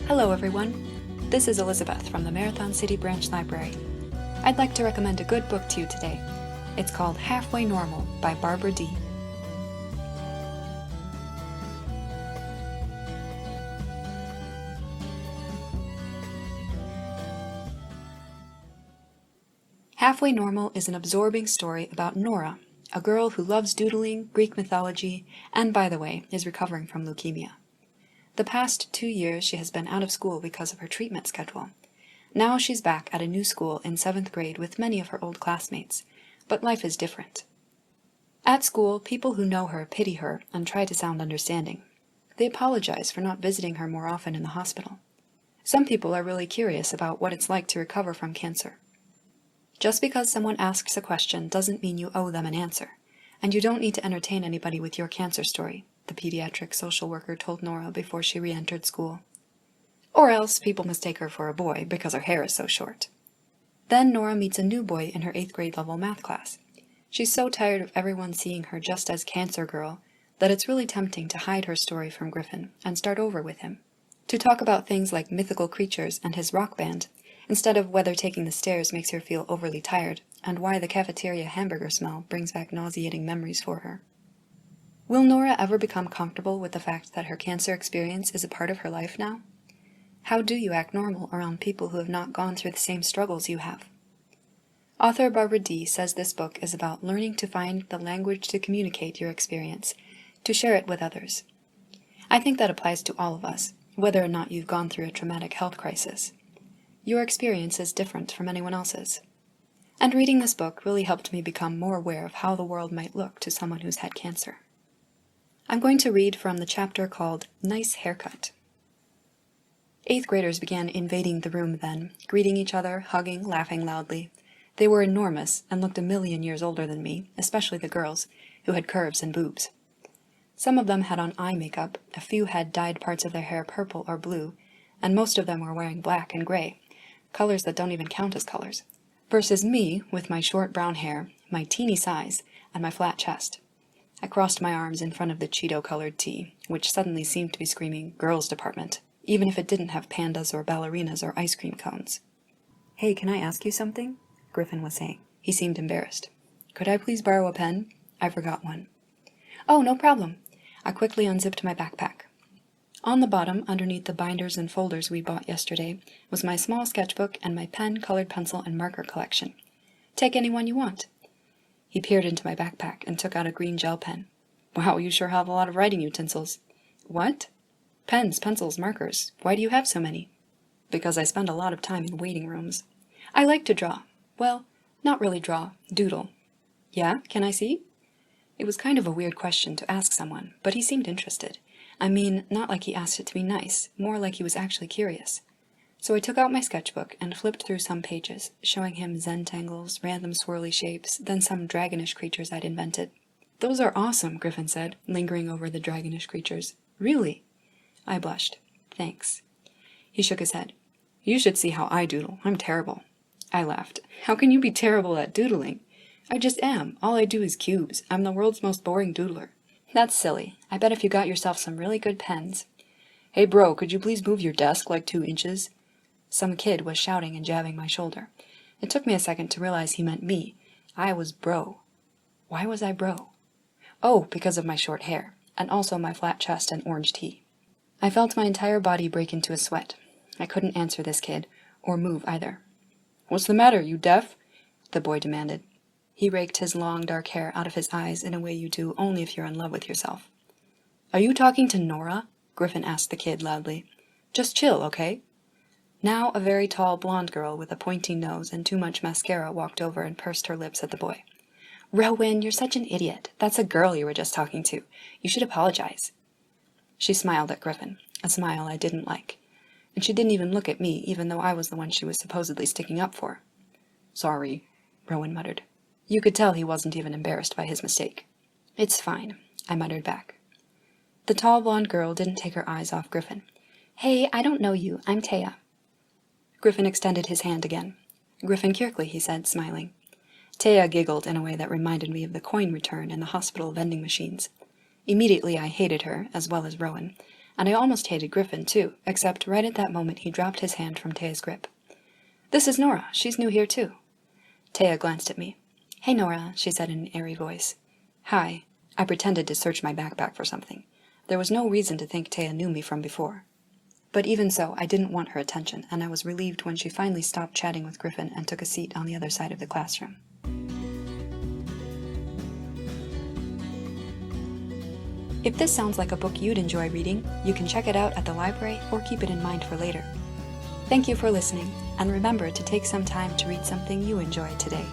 Hello everyone, this is Elizabeth from the Marathon City Branch Library. I'd like to recommend a good book to you today. It's called Halfway Normal by Barbara Dee. Halfway Normal is an absorbing story about Nora, a girl who loves doodling, Greek mythology, and by the way, is recovering from leukemia. The past 2 years she has been out of school because of her treatment schedule. Now she's back at a new school in 7th grade with many of her old classmates, but life is different. At school, people who know her pity her and try to sound understanding. They apologize for not visiting her more often in the hospital. Some people are really curious about what it's like to recover from cancer. Just because someone asks a question doesn't mean you owe them an answer, and you don't need to entertain anybody with your cancer story, the pediatric social worker told Nora before she re-entered school. Or else people mistake her for a boy because her hair is so short. Then Nora meets a new boy in her 8th grade level math class. She's so tired of everyone seeing her just as cancer girl that it's really tempting to hide her story from Griffin and start over with him. To talk about things like mythical creatures and his rock band, instead of whether taking the stairs makes her feel overly tired and why the cafeteria hamburger smell brings back nauseating memories for her. Will Nora ever become comfortable with the fact that her cancer experience is a part of her life now? How do you act normal around people who have not gone through the same struggles you have? Author Barbara Dee says this book is about learning to find the language to communicate your experience, to share it with others. I think that applies to all of us, whether or not you've gone through a traumatic health crisis. Your experience is different from anyone else's. And reading this book really helped me become more aware of how the world might look to someone who's had cancer. I'm going to read from the chapter called Nice Haircut. 8th graders began invading the room then, greeting each other, hugging, laughing loudly. They were enormous and looked a million years older than me, especially the girls, who had curves and boobs. Some of them had on eye makeup, a few had dyed parts of their hair purple or blue, and most of them were wearing black and gray, colors that don't even count as colors, versus me with my short brown hair, my teeny size, and my flat chest. I crossed my arms in front of the Cheeto-colored tee, which suddenly seemed to be screaming girls' department, even if it didn't have pandas or ballerinas or ice cream cones. "Hey, can I ask you something?" Griffin was saying. He seemed embarrassed. "Could I please borrow a pen? I forgot one." "Oh, no problem." I quickly unzipped my backpack. On the bottom, underneath the binders and folders we bought yesterday, was my small sketchbook and my pen, colored pencil, and marker collection. "Take any one you want." He peered into my backpack and took out a green gel pen. "Wow, you sure have a lot of writing utensils." "What?" "Pens, pencils, markers. Why do you have so many?" "Because I spend a lot of time in waiting rooms. I like to draw. Well, not really draw, doodle." "Yeah? Can I see?" It was kind of a weird question to ask someone, but he seemed interested. I mean, not like he asked it to be nice, more like he was actually curious. So I took out my sketchbook and flipped through some pages, showing him zentangles, random swirly shapes, then some dragonish creatures I'd invented. "Those are awesome," Griffin said, lingering over the dragonish creatures. "Really?" I blushed. "Thanks." He shook his head. "You should see how I doodle. I'm terrible." I laughed. "How can you be terrible at doodling?" "I just am. All I do is cubes. I'm the world's most boring doodler." "That's silly. I bet if you got yourself some really good pens." "Hey bro, could you please move your desk like 2 inches? Some kid was shouting and jabbing my shoulder. It took me a second to realize he meant me. I was bro. Why was I bro? Oh, because of my short hair, and also my flat chest and orange tea. I felt my entire body break into a sweat. I couldn't answer this kid, or move either. "What's the matter, you deaf?" the boy demanded. He raked his long dark hair out of his eyes in a way you do only if you're in love with yourself. "Are you talking to Nora?" Griffin asked the kid loudly. "Just chill, okay?" Now a very tall blonde girl with a pointy nose and too much mascara walked over and pursed her lips at the boy. "Rowan, you're such an idiot. That's a girl you were just talking to. You should apologize." She smiled at Griffin, a smile I didn't like. And she didn't even look at me, even though I was the one she was supposedly sticking up for. "Sorry," Rowan muttered. You could tell he wasn't even embarrassed by his mistake. "It's fine," I muttered back. The tall blonde girl didn't take her eyes off Griffin. "Hey, I don't know you. I'm Taya." Griffin extended his hand again. "Griffin Kirkley," he said, smiling. Taya giggled in a way that reminded me of the coin return in the hospital vending machines. Immediately I hated her, as well as Rowan. And I almost hated Griffin, too, except right at that moment he dropped his hand from Taya's grip. "This is Nora. She's new here, too." Taya glanced at me. "Hey, Nora," she said in an airy voice. "Hi." I pretended to search my backpack for something. There was no reason to think Taya knew me from before. But even so, I didn't want her attention, and I was relieved when she finally stopped chatting with Griffin and took a seat on the other side of the classroom. If this sounds like a book you'd enjoy reading, you can check it out at the library or keep it in mind for later. Thank you for listening, and remember to take some time to read something you enjoy today.